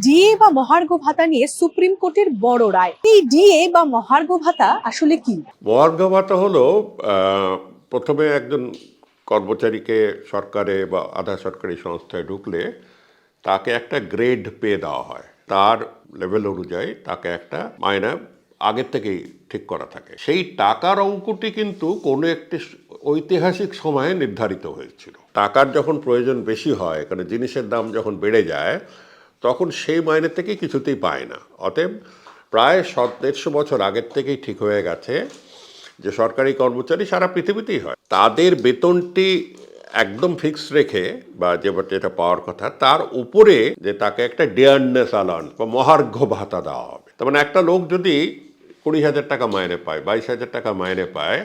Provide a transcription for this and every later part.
DA বা মহার্ঘ ভাতা নিয়ে সুপ্রিম কোর্টের বড় রায়। এই ডিএ বা মহার্ঘ ভাতা আসলে কি? মহার্ঘ ভাতা হলো প্রথমে একজন কর্মচারীকে সরকারে বা আধা সরকারি সংস্থায় ঢুকলে তাকে একটা গ্রেড পে দেওয়া হয়, তার লেভেল অনুযায়ী তাকে একটা মাইনে আগের থেকেই ঠিক করা থাকে। সেই টাকার অঙ্কটি কিন্তু কোনো একটি ঐতিহাসিক সময়ে নির্ধারিত হয়েছিল। টাকার যখন প্রয়োজন বেশি হয়, কারণ জিনিসের দাম যখন বেড়ে যায়, তখন সেই মাইনে থেকে কিছুতেই পায় না। অতএব প্রায় 150 বছর আগের থেকেই ঠিক হয়ে গেছে যে সরকারি কর্মচারী সারা পৃথিবীতেই হয়, তাদের বেতনটি একদম ফিক্স রেখে বা যেটা পাওয়ার কথা তার উপরে যে তাকে একটা ডিয়ারনেস অ্যালাউন্স বা মহার্ঘ ভাতা দেওয়া হবে। তার মানে একটা লোক যদি 20,000 টাকা মাইনে পায়, 22,000 টাকা মাইনে পায়,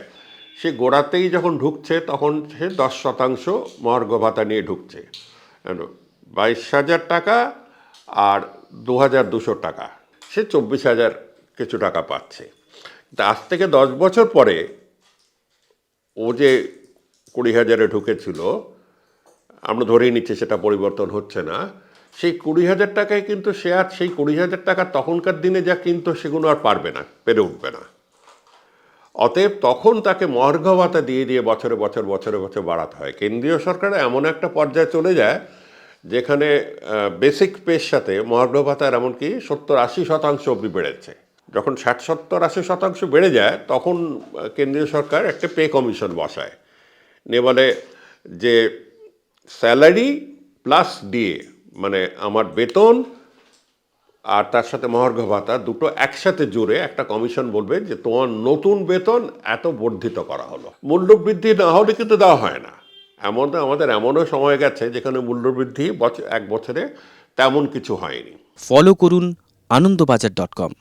সে গোড়াতেই যখন ঢুকছে তখন সে 10% মহার্ঘ ভাতা নিয়ে ঢুকছে। 22,000 টাকা আর 2,200 টাকা, সে 24,000 কিছু টাকা পাচ্ছে। আজ থেকে 10 বছর পরে ও যে 20,000-এ ঢুকেছিল, আমরা ধরেই নিচ্ছি সেটা পরিবর্তন হচ্ছে না, সেই 20,000 টাকায় কিন্তু সে আর সেই 20,000 টাকা তখনকার দিনে যা কিন্তু সেগুলো আর পারবে না, পেরে উঠবে না। অতএব তখন তাকে মহার্ঘ ভাতা দিয়ে দিয়ে বছরে বছর বছরে বছর বাড়াতে হয়। কেন্দ্রীয় সরকার এমন একটা পর্যায়ে চলে যায় যেখানে বেসিক পের সাথে মহার্ঘ ভাতার এমনকি 70-80% অবধি বেড়েছে। যখন 60-70-80% বেড়ে যায় তখন কেন্দ্রীয় সরকার একটা পে কমিশন বসায়, নিয়ে বলে যে স্যালারি প্লাস ডিএ, মানে আমার বেতন আর তার সাথে মহার্ঘ ভাতা দুটো একসাথে জুড়ে একটা কমিশন বলবে যে তোমার নতুন বেতন এত বর্ধিত করা হলো। মূল্যবৃদ্ধি না হলে কিন্তু দেওয়া হয় না। আমাদের এমনও সময় গেছে যেখানে মূল্যবৃদ্ধি এক বছরে তেমন কিছু হয়নি। ফলো করুন আনন্দবাজার.com।